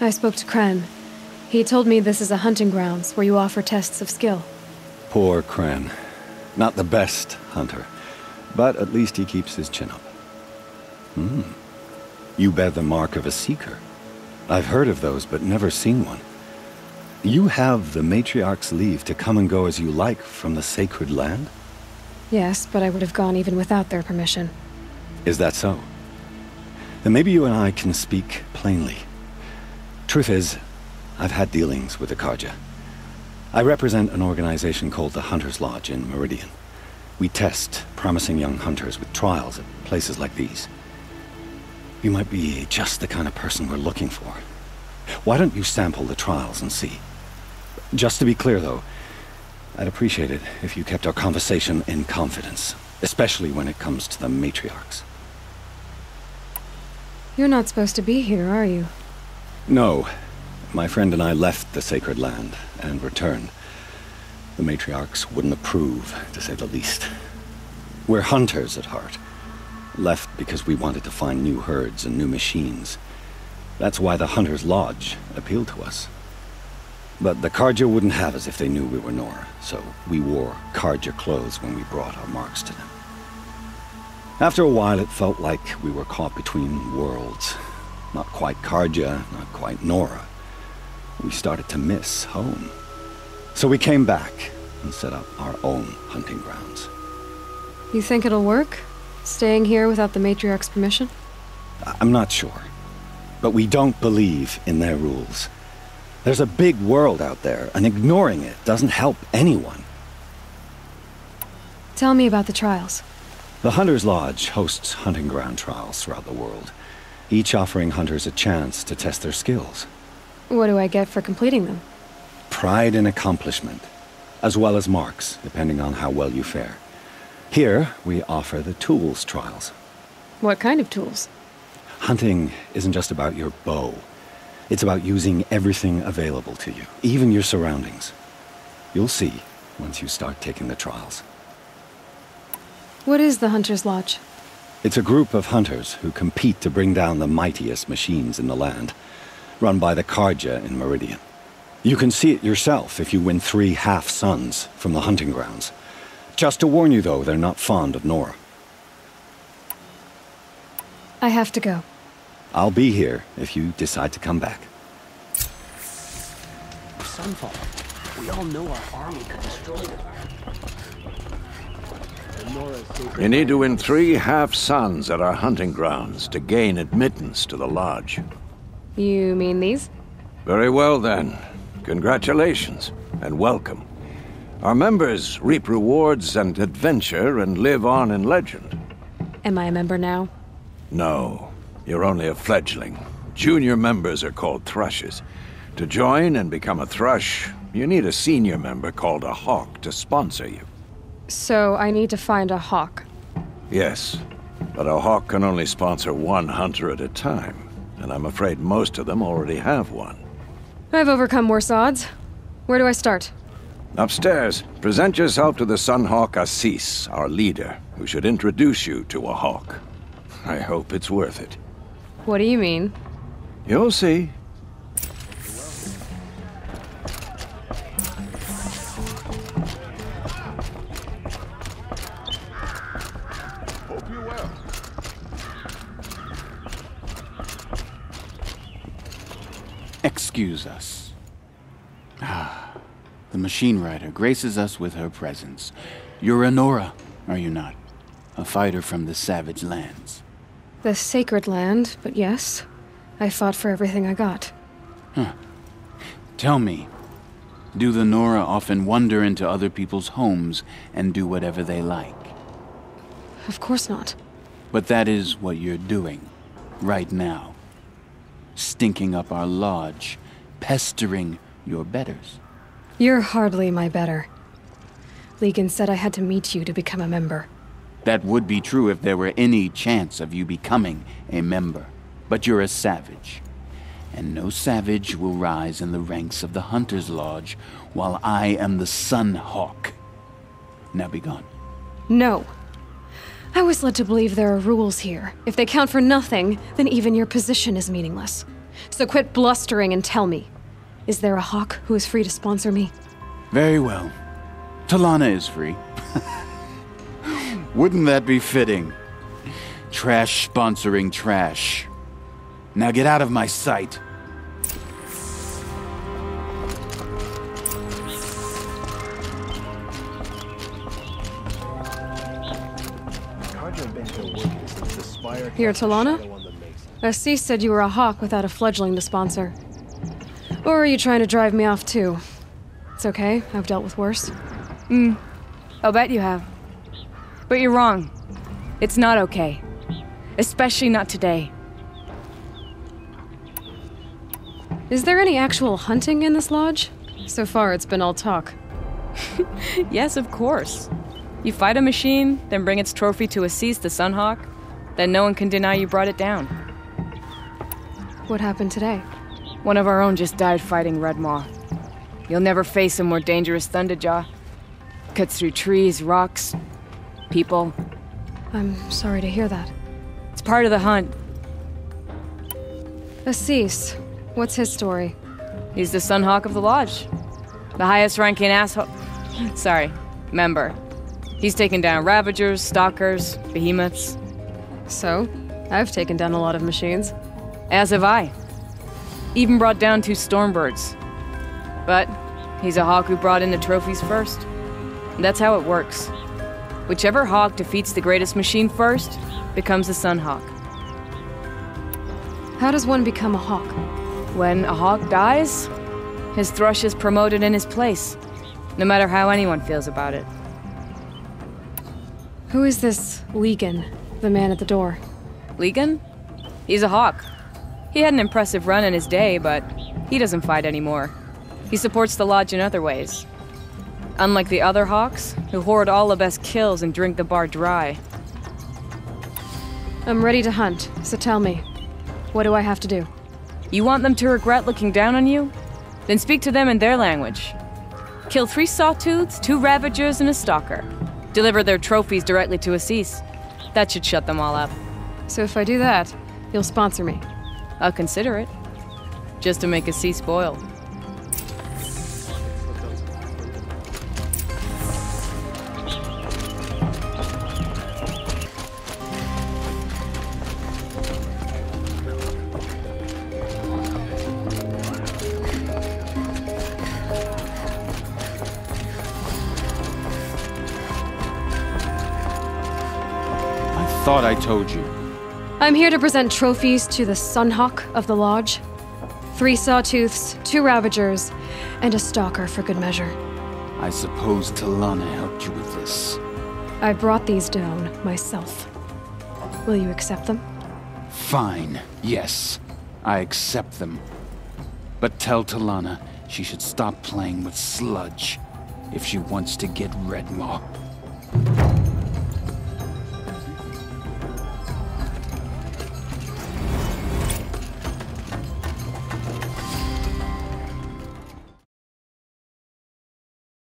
I spoke to Kren. He told me this is a hunting grounds where you offer tests of skill. Poor Kren. Not the best hunter, but at least he keeps his chin up. You bear the mark of a seeker. I've heard of those, but never seen one. You have the Matriarch's leave to come and go as you like from the sacred land? Yes, but I would have gone even without their permission. Is that so? Then maybe you and I can speak plainly. Truth is, I've had dealings with the Karja. I represent an organization called the Hunter's Lodge in Meridian. We test promising young hunters with trials at places like these. You might be just the kind of person we're looking for. Why don't you sample the trials and see? Just to be clear, though, I'd appreciate it if you kept our conversation in confidence, especially when it comes to the matriarchs. You're not supposed to be here, are you? No. My friend and I left the sacred land and returned. The matriarchs wouldn't approve, to say the least. We're hunters at heart. Left because we wanted to find new herds and new machines. That's why the Hunter's Lodge appealed to us. But the Karja wouldn't have us if they knew we were Nora, so we wore Karja clothes when we brought our marks to them. After a while, it felt like we were caught between worlds. Not quite Karja, not quite Nora. We started to miss home. So we came back and set up our own hunting grounds. You think it'll work? Staying here without the Matriarch's permission? I'm not sure. But we don't believe in their rules. There's a big world out there, and ignoring it doesn't help anyone. Tell me about the trials. The Hunter's Lodge hosts hunting ground trials throughout the world, each offering hunters a chance to test their skills. What do I get for completing them? Pride in accomplishment, as well as marks, depending on how well you fare. Here, we offer the tools trials. What kind of tools? Hunting isn't just about your bow. It's about using everything available to you, even your surroundings. You'll see once you start taking the trials. What is the Hunter's Lodge? It's a group of hunters who compete to bring down the mightiest machines in the land, run by the Karja in Meridian. You can see it yourself if you win 3 half-suns from the hunting grounds. Just to warn you, though, they're not fond of Nora. I have to go. I'll be here if you decide to come back. Sunfall. We all know our army could destroy them. You need to win 3 half-suns at our hunting grounds to gain admittance to the lodge. You mean these? Very well, then. Congratulations, and welcome. Our members reap rewards and adventure and live on in legend. Am I a member now? No, you're only a fledgling. Junior members are called thrushes. To join and become a thrush, you need a senior member called a hawk to sponsor you. So I need to find a hawk. Yes, but a hawk can only sponsor 1 hunter at a time, and I'm afraid most of them already have one. I've overcome worse odds. Where do I start? Upstairs, present yourself to the Sunhawk Assis, our leader, who should introduce you to a hawk. I hope it's worth it. What do you mean? You'll see. Hope you're well. Excuse us. The machine rider graces us with her presence. You're a Nora, are you not? A fighter from the savage lands. The sacred land, but yes. I fought for everything I got. Tell me, do the Nora often wander into other people's homes and do whatever they like? Of course not. But that is what you're doing, right now. Stinking up our lodge, pestering your betters. You're hardly my better. Legan said I had to meet you to become a member. That would be true if there were any chance of you becoming a member. But you're a savage. And no savage will rise in the ranks of the Hunter's Lodge while I am the Sun Hawk. Now be gone. No. I was led to believe there are rules here. If they count for nothing, then even your position is meaningless. So quit blustering and tell me. Is there a hawk who is free to sponsor me? Very well. Talana is free. Wouldn't that be fitting? Trash sponsoring trash. Now get out of my sight. You're Talana? Assis said you were a hawk without a fledgling to sponsor. Or are you trying to drive me off too? It's okay, I've dealt with worse. I'll bet you have. But you're wrong. It's not okay. Especially not today. Is there any actual hunting in this lodge? So far, it's been all talk. Yes, of course. You fight a machine, then bring its trophy to Assis the Sunhawk, then no one can deny you brought it down. What happened today? One of our own just died fighting Red Maw. You'll never face a more dangerous Thunderjaw. Cuts through trees, rocks, people. I'm sorry to hear that. It's part of the hunt. Assis, what's his story? He's the Sunhawk of the Lodge. The highest ranking asshole... Sorry, member. He's taken down Ravagers, Stalkers, Behemoths. So, I've taken down a lot of machines. As have I. Even brought down 2 Stormbirds. But he's a hawk who brought in the trophies first. That's how it works. Whichever hawk defeats the greatest machine first becomes the Sunhawk. How does one become a hawk? When a hawk dies, his thrush is promoted in his place, no matter how anyone feels about it. Who is this Legan, the man at the door? Legan? He's a hawk. He had an impressive run in his day, but he doesn't fight anymore. He supports the lodge in other ways. Unlike the other hawks, who hoard all the best kills and drink the bar dry. I'm ready to hunt, so tell me, what do I have to do? You want them to regret looking down on you? Then speak to them in their language. Kill 3 Sawtooths, 2 Ravagers, and a Stalker. Deliver their trophies directly to Assis. That should shut them all up. So if I do that, you'll sponsor me. I'll consider it. Just to make Assis boil. I thought I told you. I'm here to present trophies to the Sunhawk of the Lodge. 3 Sawtooths, 2 Ravagers, and a Stalker for good measure. I suppose Talana helped you with this. I brought these down myself. Will you accept them? Fine, yes. I accept them. But tell Talana she should stop playing with sludge if she wants to get Red Maw.